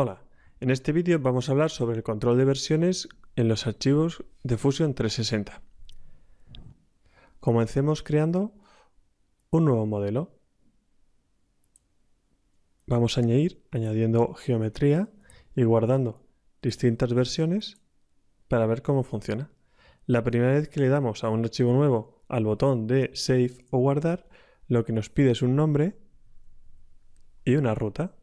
Hola, en este vídeo vamos a hablar sobre el control de versiones en los archivos de Fusion 360. Comencemos creando un nuevo modelo. Vamos a añadiendo geometría y guardando distintas versiones para ver cómo funciona. La primera vez que le damos a un archivo nuevo al botón de Save o Guardar, lo que nos pide es un nombre y una ruta.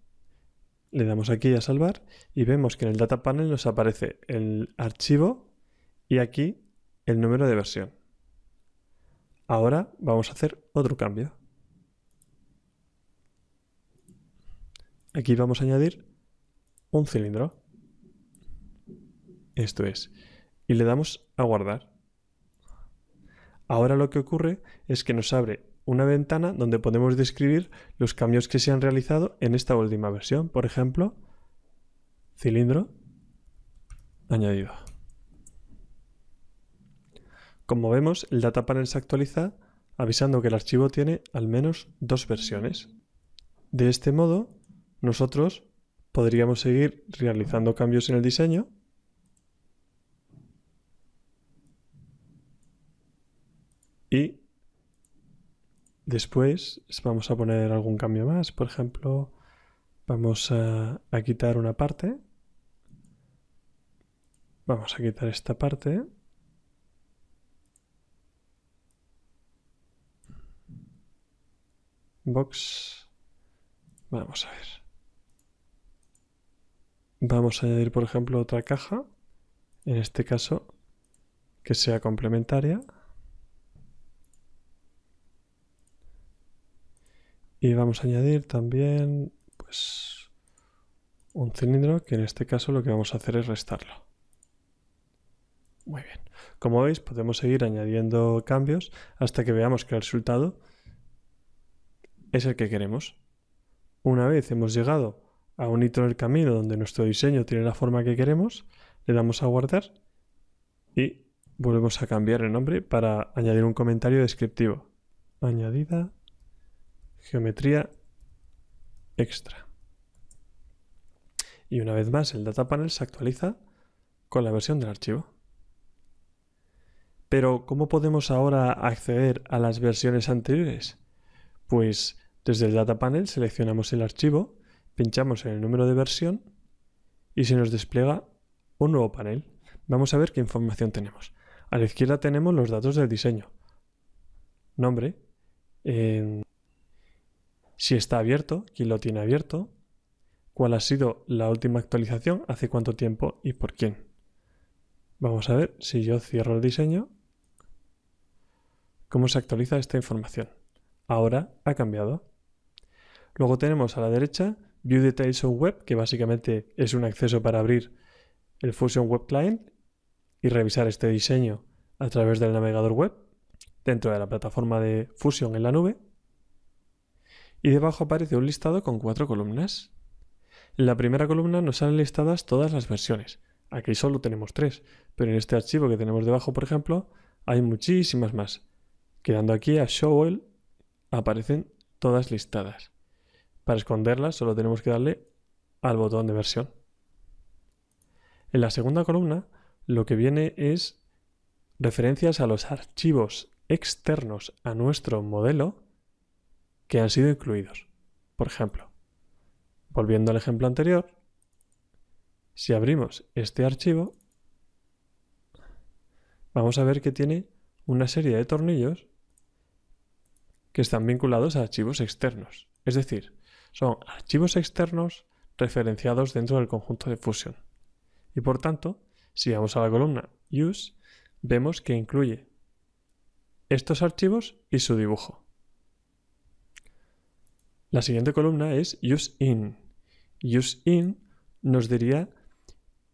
Le damos aquí a salvar y vemos que en el Data Panel nos aparece el archivo y aquí el número de versión. Ahora vamos a hacer otro cambio. Aquí vamos a añadir un cilindro. Esto es. Y le damos a guardar. Ahora lo que ocurre es que nos abre una ventana donde podemos describir los cambios que se han realizado en esta última versión. Por ejemplo, cilindro añadido. Como vemos, el Data Panel se actualiza avisando que el archivo tiene al menos 2 versiones. De este modo, nosotros podríamos seguir realizando cambios en el diseño y después vamos a poner algún cambio más. Por ejemplo, vamos a quitar una parte. Vamos a quitar esta parte. Box. Vamos a ver. Vamos a añadir, por ejemplo, otra caja. En este caso, que sea complementaria. Y vamos a añadir también, pues, un cilindro, que en este caso lo que vamos a hacer es restarlo. Muy bien. Como veis, podemos seguir añadiendo cambios hasta que veamos que el resultado es el que queremos. Una vez hemos llegado a un hito en el camino donde nuestro diseño tiene la forma que queremos, le damos a guardar y volvemos a cambiar el nombre para añadir un comentario descriptivo. Añadida geometría extra. Y una vez más el Data Panel se actualiza con la versión del archivo. Pero ¿cómo podemos ahora acceder a las versiones anteriores? Pues desde el Data Panel seleccionamos el archivo, pinchamos en el número de versión y se nos despliega un nuevo panel. Vamos a ver qué información tenemos. A la izquierda tenemos los datos del diseño. Nombre, si está abierto, quién lo tiene abierto, cuál ha sido la última actualización, hace cuánto tiempo y por quién. Vamos a ver si yo cierro el diseño, cómo se actualiza esta información. Ahora ha cambiado. Luego tenemos a la derecha View Details on Web, que básicamente es un acceso para abrir el Fusion Web Client y revisar este diseño a través del navegador web dentro de la plataforma de Fusion en la nube. Y debajo aparece un listado con 4 columnas. En la primera columna nos salen listadas todas las versiones. Aquí solo tenemos 3, pero en este archivo que tenemos debajo, por ejemplo, hay muchísimas más. Quedando aquí a Show All, aparecen todas listadas. Para esconderlas solo tenemos que darle al botón de versión. En la segunda columna lo que viene es referencias a los archivos externos a nuestro modelo que han sido incluidos. Por ejemplo, volviendo al ejemplo anterior, si abrimos este archivo, vamos a ver que tiene una serie de tornillos que están vinculados a archivos externos. Es decir, son archivos externos referenciados dentro del conjunto de Fusion. Y por tanto, si vamos a la columna Use, vemos que incluye estos archivos y su dibujo. La siguiente columna es UseIn. UseIn nos diría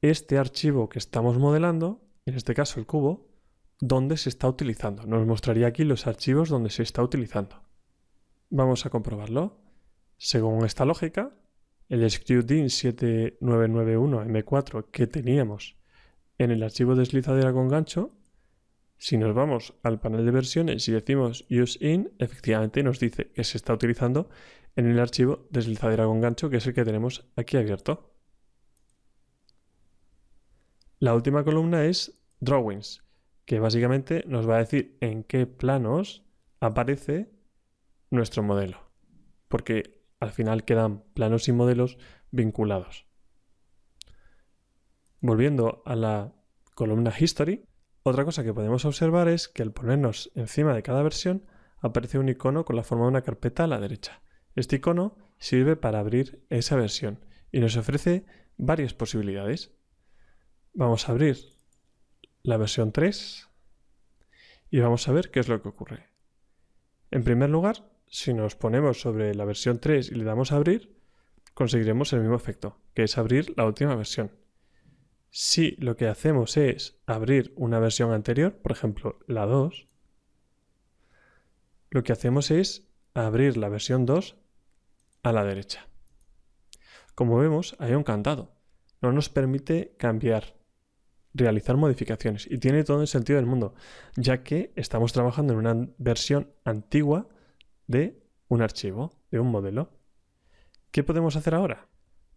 este archivo que estamos modelando, en este caso el cubo, dónde se está utilizando. Nos mostraría aquí los archivos donde se está utilizando. Vamos a comprobarlo. Según esta lógica, el ScrewDin 7991M4 que teníamos en el archivo deslizadera con gancho, si nos vamos al panel de versiones y decimos UseIn, efectivamente nos dice que se está utilizando en el archivo deslizadera con gancho, que es el que tenemos aquí abierto. La última columna es Drawings, que básicamente nos va a decir en qué planos aparece nuestro modelo, porque al final quedan planos y modelos vinculados. Volviendo a la columna History, otra cosa que podemos observar es que al ponernos encima de cada versión aparece un icono con la forma de una carpeta a la derecha. Este icono sirve para abrir esa versión y nos ofrece varias posibilidades. Vamos a abrir la versión 3 y vamos a ver qué es lo que ocurre. En primer lugar, si nos ponemos sobre la versión 3 y le damos a abrir, conseguiremos el mismo efecto, que es abrir la última versión. Si lo que hacemos es abrir una versión anterior, por ejemplo la 2, lo que hacemos es abrir la versión 2 a la derecha. Como vemos, hay un candado. No nos permite cambiar, realizar modificaciones, y tiene todo el sentido del mundo, ya que estamos trabajando en una versión antigua de un archivo, de un modelo. ¿Qué podemos hacer ahora?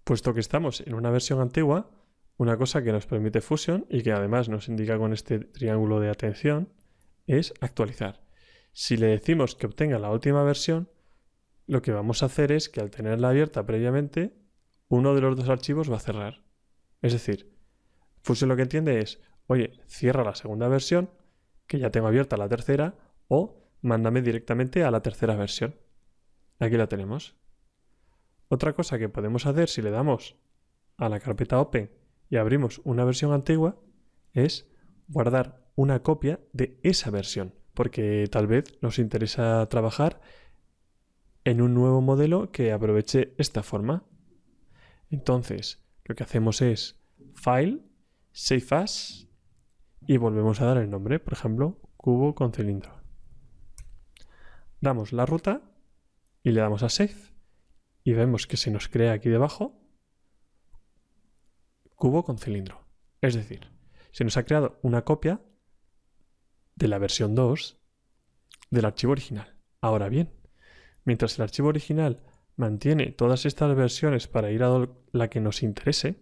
Puesto que estamos en una versión antigua, una cosa que nos permite Fusion y que además nos indica con este triángulo de atención es actualizar. Si le decimos que obtenga la última versión, lo que vamos a hacer es que al tenerla abierta previamente, uno de los dos archivos va a cerrar. Es decir, Fusion lo que entiende es, oye, cierra la segunda versión, que ya tengo abierta la tercera, o mándame directamente a la tercera versión. Aquí la tenemos. Otra cosa que podemos hacer si le damos a la carpeta Open y abrimos una versión antigua es guardar una copia de esa versión, porque tal vez nos interesa trabajar en un nuevo modelo que aproveche esta forma. Entonces, lo que hacemos es File, Save As y volvemos a dar el nombre, por ejemplo, cubo con cilindro. Damos la ruta y le damos a Save y vemos que se nos crea aquí debajo cubo con cilindro. Es decir, se nos ha creado una copia de la versión 2 del archivo original. Ahora bien, mientras el archivo original mantiene todas estas versiones para ir a la que nos interese,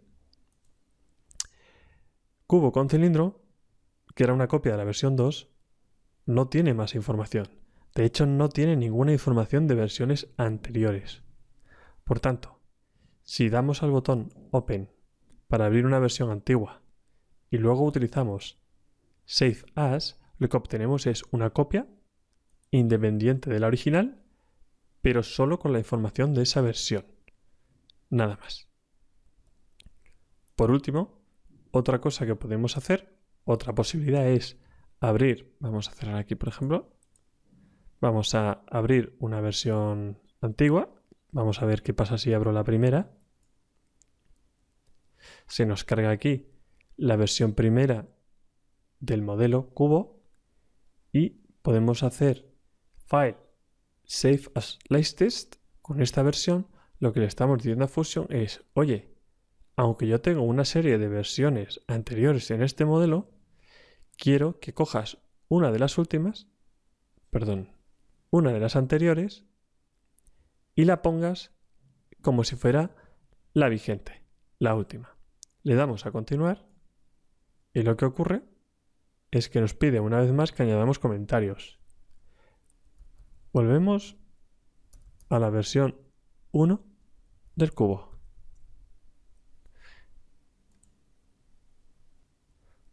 cubo con cilindro, que era una copia de la versión 2, no tiene más información. De hecho, no tiene ninguna información de versiones anteriores. Por tanto, si damos al botón Open para abrir una versión antigua y luego utilizamos Save As, lo que obtenemos es una copia independiente de la original, pero solo con la información de esa versión. Nada más. Por último, otra cosa que podemos hacer, otra posibilidad es abrir, vamos a cerrar aquí por ejemplo, vamos a abrir una versión antigua, vamos a ver qué pasa si abro la primera. Se nos carga aquí la versión primera del modelo cubo y podemos hacer File, Save as Latest. Con esta versión lo que le estamos diciendo a Fusion es, oye, aunque yo tengo una serie de versiones anteriores en este modelo, quiero que cojas una de las anteriores y la pongas como si fuera la vigente, la última. Le damos a continuar y lo que ocurre es que nos pide una vez más que añadamos comentarios. Volvemos a la versión 1 del cubo.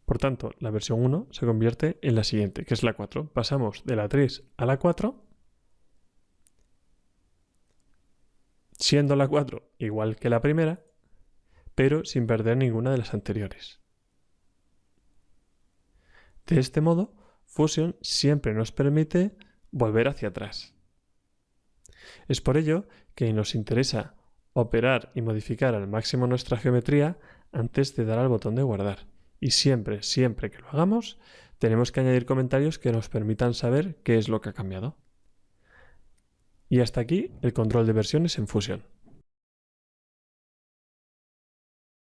Por tanto, la versión 1 se convierte en la siguiente, que es la 4. Pasamos de la 3 a la 4, siendo la 4 igual que la primera, pero sin perder ninguna de las anteriores. De este modo, Fusion siempre nos permite volver hacia atrás. Es por ello que nos interesa operar y modificar al máximo nuestra geometría antes de dar al botón de guardar. Y siempre que lo hagamos, tenemos que añadir comentarios que nos permitan saber qué es lo que ha cambiado. Y hasta aquí el control de versiones en Fusion.